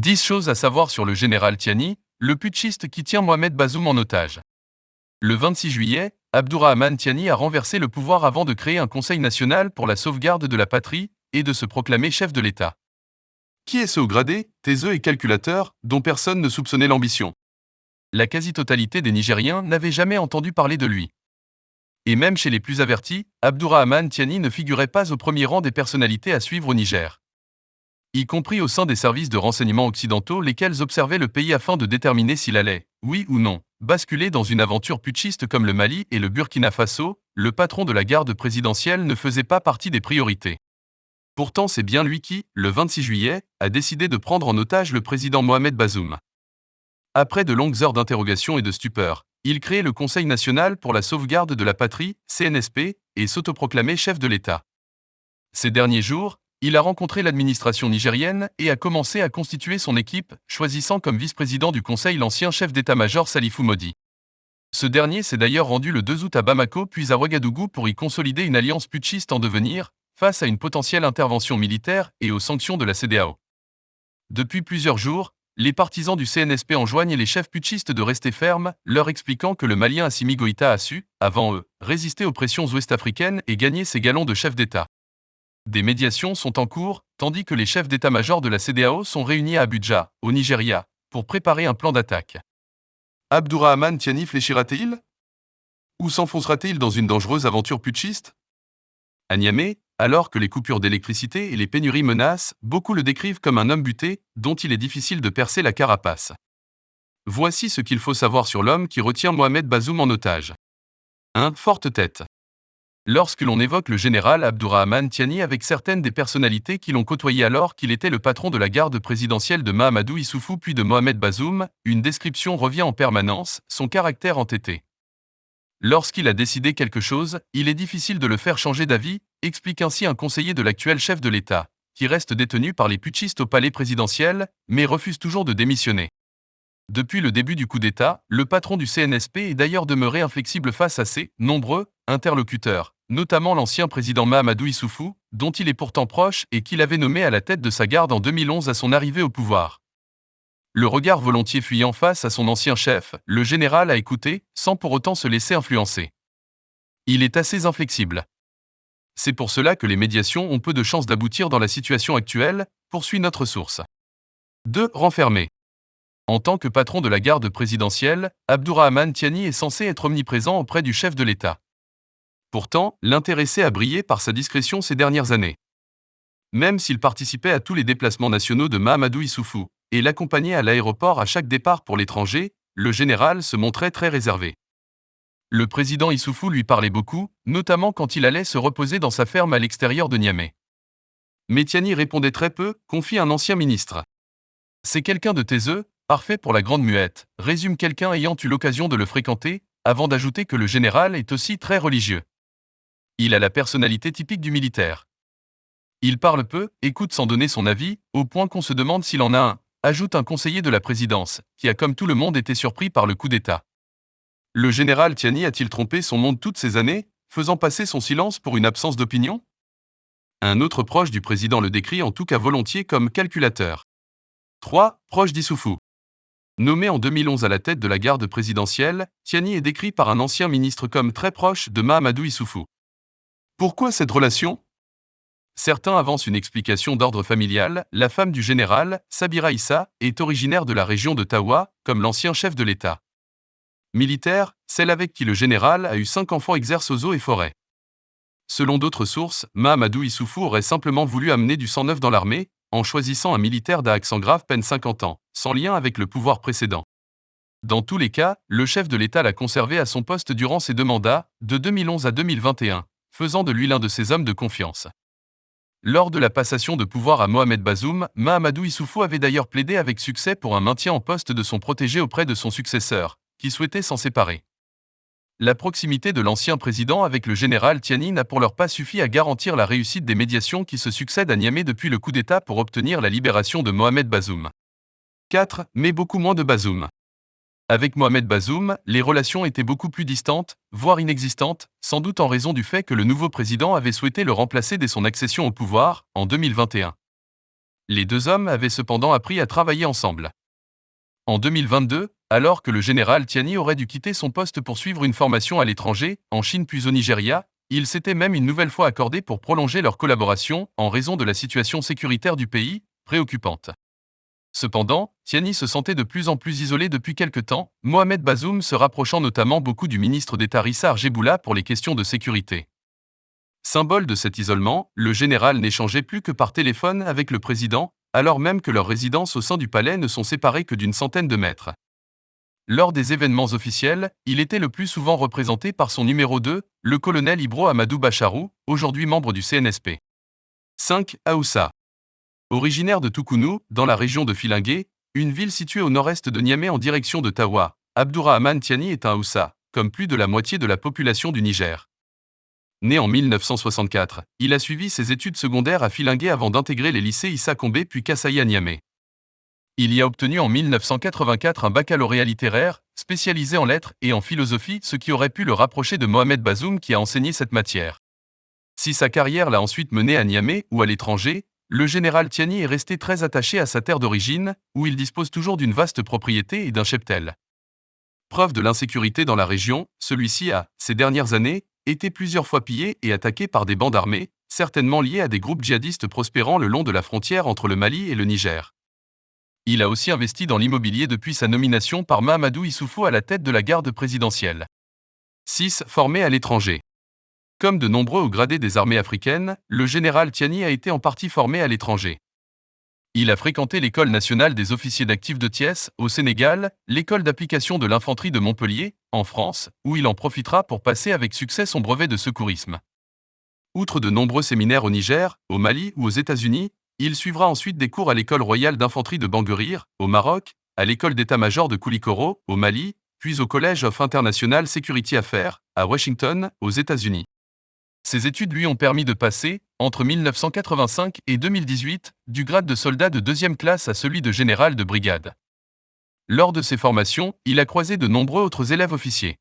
10 choses à savoir sur le général Tiani, le putschiste qui tient Mohamed Bazoum en otage. Le 26 juillet, Abdourahmane Tiani a renversé le pouvoir avant de créer un Conseil national pour la sauvegarde de la patrie et de se proclamer chef de l'État. Qui est ce haut gradé, taiseux et calculateur, dont personne ne soupçonnait l'ambition? La quasi-totalité des Nigériens n'avait jamais entendu parler de lui. Et même chez les plus avertis, Abdourahmane Tiani ne figurait pas au premier rang des personnalités à suivre au Niger, y compris au sein des services de renseignement occidentaux lesquels observaient le pays afin de déterminer s'il allait, oui ou non, basculer dans une aventure putschiste comme le Mali et le Burkina Faso. Le patron de la garde présidentielle ne faisait pas partie des priorités. Pourtant c'est bien lui qui, le 26 juillet, a décidé de prendre en otage le président Mohamed Bazoum. Après de longues heures d'interrogation et de stupeur, il crée le Conseil national pour la sauvegarde de la patrie, CNSP, et s'autoproclamait chef de l'État. Ces derniers jours, il a rencontré l'administration nigérienne et a commencé à constituer son équipe, choisissant comme vice-président du Conseil l'ancien chef d'état-major Salifou Modi. Ce dernier s'est d'ailleurs rendu le 2 août à Bamako puis à Ouagadougou pour y consolider une alliance putschiste en devenir, face à une potentielle intervention militaire et aux sanctions de la CEDEAO. Depuis plusieurs jours, les partisans du CNSP enjoignent les chefs putschistes de rester fermes, leur expliquant que le Malien Assimi Goïta a su, avant eux, résister aux pressions ouest-africaines et gagner ses galons de chef d'État. Des médiations sont en cours, tandis que les chefs d'état-major de la CEDEAO sont réunis à Abuja, au Nigeria, pour préparer un plan d'attaque. Abdourahmane Tiani fléchira-t-il? Ou s'enfoncera-t-il dans une dangereuse aventure putschiste? À Niamey, alors que les coupures d'électricité et les pénuries menacent, beaucoup le décrivent comme un homme buté, dont il est difficile de percer la carapace. Voici ce qu'il faut savoir sur l'homme qui retient Mohamed Bazoum en otage. 1. Forte tête. Lorsque l'on évoque le général Abdourahmane Tiani avec certaines des personnalités qui l'ont côtoyé alors qu'il était le patron de la garde présidentielle de Mahamadou Issoufou puis de Mohamed Bazoum, une description revient en permanence, son caractère entêté. Lorsqu'il a décidé quelque chose, il est difficile de le faire changer d'avis, explique ainsi un conseiller de l'actuel chef de l'État, qui reste détenu par les putschistes au palais présidentiel, mais refuse toujours de démissionner. Depuis le début du coup d'État, le patron du CNSP est d'ailleurs demeuré inflexible face à ses nombreux interlocuteurs, notamment l'ancien président Mahamadou Issoufou, dont il est pourtant proche et qu'il avait nommé à la tête de sa garde en 2011 à son arrivée au pouvoir. Le regard volontiers fuyant face à son ancien chef, le général a écouté, sans pour autant se laisser influencer. Il est assez inflexible. C'est pour cela que les médiations ont peu de chances d'aboutir dans la situation actuelle, poursuit notre source. 2. Renfermé. En tant que patron de la garde présidentielle, Abdourahmane Tiani est censé être omniprésent auprès du chef de l'État. Pourtant, l'intéressé a brillé par sa discrétion ces dernières années. Même s'il participait à tous les déplacements nationaux de Mahamadou Issoufou et l'accompagnait à l'aéroport à chaque départ pour l'étranger, le général se montrait très réservé. Le président Issoufou lui parlait beaucoup, notamment quand il allait se reposer dans sa ferme à l'extérieur de Niamey. Mais Tiani répondait très peu, confie un ancien ministre. C'est quelqu'un de taiseux, parfait pour la grande muette, résume quelqu'un ayant eu l'occasion de le fréquenter, avant d'ajouter que le général est aussi très religieux. Il a la personnalité typique du militaire. Il parle peu, écoute sans donner son avis, au point qu'on se demande s'il en a un, ajoute un conseiller de la présidence, qui a comme tout le monde été surpris par le coup d'État. Le général Tiani a-t-il trompé son monde toutes ces années, faisant passer son silence pour une absence d'opinion? Un autre proche du président le décrit en tout cas volontiers comme calculateur. 3. Proche d'Issoufou. Nommé en 2011 à la tête de la garde présidentielle, Tiani est décrit par un ancien ministre comme très proche de Mahamadou Issoufou. Pourquoi cette relation? Certains avancent une explication d'ordre familial. La femme du général, Sabira Issa, est originaire de la région de Tawa, comme l'ancien chef de l'État. Militaire, celle avec qui le général a eu 5 enfants exerce aux eaux et forêts. Selon d'autres sources, Mahamadou Issoufou aurait simplement voulu amener du sang neuf dans l'armée, en choisissant un militaire d'accent grave peine 50 ans, sans lien avec le pouvoir précédent. Dans tous les cas, le chef de l'État l'a conservé à son poste durant ses 2 mandats, de 2011 à 2021, faisant de lui l'un de ses hommes de confiance. Lors de la passation de pouvoir à Mohamed Bazoum, Mahamadou Issoufou avait d'ailleurs plaidé avec succès pour un maintien en poste de son protégé auprès de son successeur, qui souhaitait s'en séparer. La proximité de l'ancien président avec le général Tiani n'a pour l'heure pas suffi à garantir la réussite des médiations qui se succèdent à Niamey depuis le coup d'État pour obtenir la libération de Mohamed Bazoum. 4. Mais beaucoup moins de Bazoum. Avec Mohamed Bazoum, les relations étaient beaucoup plus distantes, voire inexistantes, sans doute en raison du fait que le nouveau président avait souhaité le remplacer dès son accession au pouvoir, en 2021. Les deux hommes avaient cependant appris à travailler ensemble. En 2022, alors que le général Tiani aurait dû quitter son poste pour suivre une formation à l'étranger, en Chine puis au Nigeria, ils s'étaient même une nouvelle fois accordés pour prolonger leur collaboration en raison de la situation sécuritaire du pays, préoccupante. Cependant, Tiani se sentait de plus en plus isolé depuis quelque temps, Mohamed Bazoum se rapprochant notamment beaucoup du ministre d'État Rissa Arjeboula pour les questions de sécurité. Symbole de cet isolement, le général n'échangeait plus que par téléphone avec le président, alors même que leurs résidences au sein du palais ne sont séparées que d'une centaine de mètres. Lors des événements officiels, il était le plus souvent représenté par son numéro 2, le colonel Ibro Amadou Bacharou, aujourd'hui membre du CNSP. 5. Aoussa. Originaire de Toukounou, dans la région de Filingué, une ville située au nord-est de Niamey en direction de Tawa, Abdourahmane Tiani est un Aoussa, comme plus de la moitié de la population du Niger. Né en 1964, il a suivi ses études secondaires à Filingué avant d'intégrer les lycées Issa Kombé puis Kassaï à Niamey. Il y a obtenu en 1984 un baccalauréat littéraire, spécialisé en lettres et en philosophie, ce qui aurait pu le rapprocher de Mohamed Bazoum qui a enseigné cette matière. Si sa carrière l'a ensuite mené à Niamey ou à l'étranger, le général Tiani est resté très attaché à sa terre d'origine, où il dispose toujours d'une vaste propriété et d'un cheptel. Preuve de l'insécurité dans la région, celui-ci a, ces dernières années, été plusieurs fois pillé et attaqué par des bandes armées, certainement liées à des groupes djihadistes prospérant le long de la frontière entre le Mali et le Niger. Il a aussi investi dans l'immobilier depuis sa nomination par Mahamadou Issoufou à la tête de la garde présidentielle. 6. Formé à l'étranger. Comme de nombreux hauts gradés des armées africaines, le général Tiani a été en partie formé à l'étranger. Il a fréquenté l'École nationale des officiers d'actifs de Thiès, au Sénégal, l'École d'application de l'infanterie de Montpellier, en France, où il en profitera pour passer avec succès son brevet de secourisme. Outre de nombreux séminaires au Niger, au Mali ou aux États-Unis, il suivra ensuite des cours à l'École royale d'infanterie de Bangurir, au Maroc, à l'École d'état-major de Koulikoro, au Mali, puis au College of International Security Affairs, à Washington, aux États-Unis. Ces études lui ont permis de passer, entre 1985 et 2018, du grade de soldat de deuxième classe à celui de général de brigade. Lors de ces formations, il a croisé de nombreux autres élèves officiers.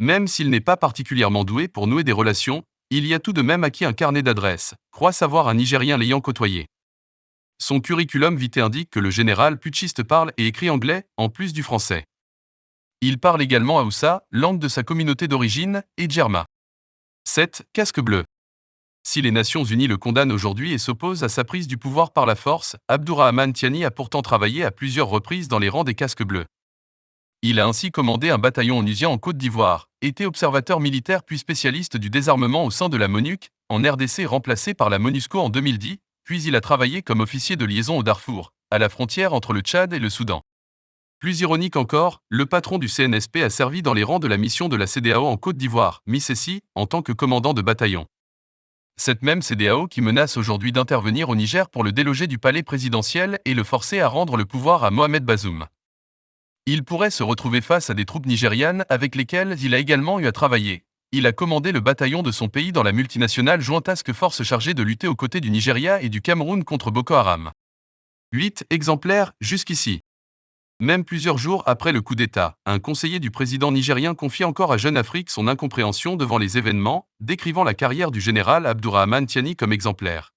Même s'il n'est pas particulièrement doué pour nouer des relations, il y a tout de même acquis un carnet d'adresses, croit savoir un Nigérien l'ayant côtoyé. Son curriculum vitae indique que le général putschiste parle et écrit anglais, en plus du français. Il parle également Haoussa, langue de sa communauté d'origine, et Djerma. 7. Casque bleu. Si les Nations Unies le condamnent aujourd'hui et s'opposent à sa prise du pouvoir par la force, Abdourahmane Tiani a pourtant travaillé à plusieurs reprises dans les rangs des casques bleus. Il a ainsi commandé un bataillon onusien en Côte d'Ivoire, été observateur militaire puis spécialiste du désarmement au sein de la MONUC, en RDC remplacé par la MONUSCO en 2010, puis il a travaillé comme officier de liaison au Darfour, à la frontière entre le Tchad et le Soudan. Plus ironique encore, le patron du CNSP a servi dans les rangs de la mission de la CEDEAO en Côte d'Ivoire, MICESI, en tant que commandant de bataillon. Cette même CEDEAO qui menace aujourd'hui d'intervenir au Niger pour le déloger du palais présidentiel et le forcer à rendre le pouvoir à Mohamed Bazoum. Il pourrait se retrouver face à des troupes nigérianes avec lesquelles il a également eu à travailler. Il a commandé le bataillon de son pays dans la multinationale Joint Task Force chargée de lutter aux côtés du Nigeria et du Cameroun contre Boko Haram. 8 exemplaires jusqu'ici. Même plusieurs jours après le coup d'État, un conseiller du président nigérien confie encore à Jeune Afrique son incompréhension devant les événements, décrivant la carrière du général Abdourahmane Tiani comme exemplaire.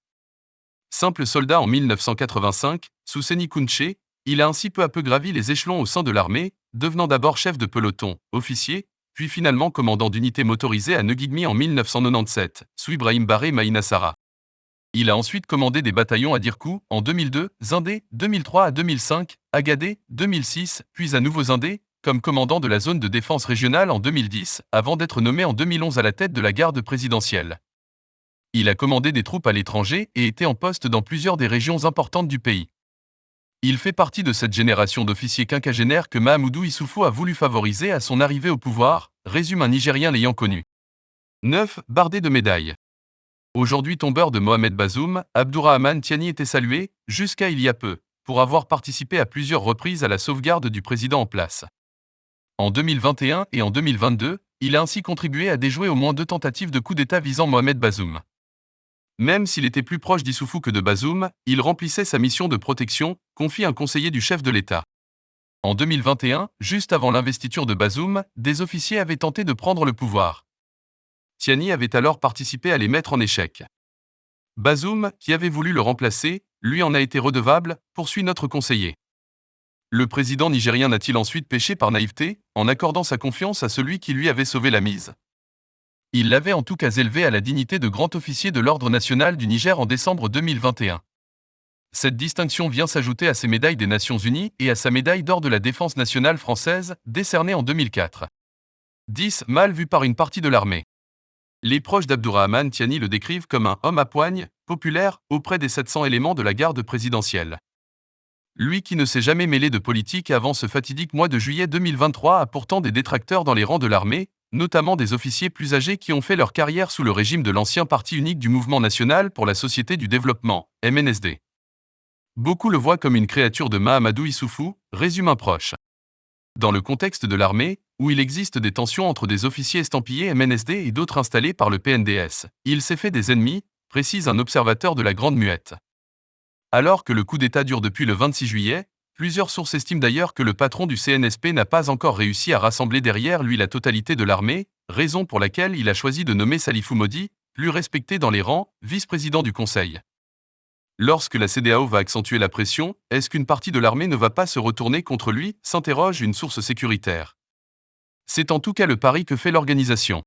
Simple soldat en 1985, sous Séni Kountché, il a ainsi peu à peu gravi les échelons au sein de l'armée, devenant d'abord chef de peloton, officier, puis finalement commandant d'unité motorisée à Neguigmi en 1997, sous Ibrahim Baré Maïnassara. Il a ensuite commandé des bataillons à Dirkou en 2002, Zindé 2003 à 2005, Agadé 2006, puis à nouveau Zindé, comme commandant de la zone de défense régionale en 2010, avant d'être nommé en 2011 à la tête de la garde présidentielle. Il a commandé des troupes à l'étranger et été en poste dans plusieurs des régions importantes du pays. Il fait partie de cette génération d'officiers quinquagénaires que Mahamadou Issoufou a voulu favoriser à son arrivée au pouvoir, résume un Nigérien l'ayant connu. 9. Bardé de médailles. Aujourd'hui tombeur de Mohamed Bazoum, Abdourahmane Tiani était salué, jusqu'à il y a peu, pour avoir participé à plusieurs reprises à la sauvegarde du président en place. En 2021 et en 2022, il a ainsi contribué à déjouer au moins 2 tentatives de coup d'État visant Mohamed Bazoum. Même s'il était plus proche d'Issoufou que de Bazoum, il remplissait sa mission de protection, confie un conseiller du chef de l'État. En 2021, juste avant l'investiture de Bazoum, des officiers avaient tenté de prendre le pouvoir. Tiani avait alors participé à les mettre en échec. Bazoum, qui avait voulu le remplacer, lui en a été redevable, poursuit notre conseiller. Le président nigérien n'a-t-il ensuite péché par naïveté, en accordant sa confiance à celui qui lui avait sauvé la mise? Il l'avait en tout cas élevé à la dignité de grand officier de l'Ordre national du Niger en décembre 2021. Cette distinction vient s'ajouter à ses médailles des Nations Unies et à sa médaille d'or de la Défense nationale française, décernée en 2004. 10. Mal vu par une partie de l'armée. Les proches d'Abdourahmane Tiani le décrivent comme un homme à poigne, populaire, auprès des 700 éléments de la garde présidentielle. Lui qui ne s'est jamais mêlé de politique avant ce fatidique mois de juillet 2023 a pourtant des détracteurs dans les rangs de l'armée, notamment des officiers plus âgés qui ont fait leur carrière sous le régime de l'ancien parti unique du Mouvement national pour la société du développement, MNSD. Beaucoup le voient comme une créature de Mahamadou Issoufou, résume un proche. Dans le contexte de l'armée, où il existe des tensions entre des officiers estampillés MNSD et d'autres installés par le PNDS, il s'est fait des ennemis, précise un observateur de la Grande Muette. Alors que le coup d'État dure depuis le 26 juillet, plusieurs sources estiment d'ailleurs que le patron du CNSP n'a pas encore réussi à rassembler derrière lui la totalité de l'armée, raison pour laquelle il a choisi de nommer Salifou Modi, plus respecté dans les rangs, vice-président du Conseil. Lorsque la CEDEAO va accentuer la pression, est-ce qu'une partie de l'armée ne va pas se retourner contre lui, s'interroge une source sécuritaire. C'est en tout cas le pari que fait l'organisation.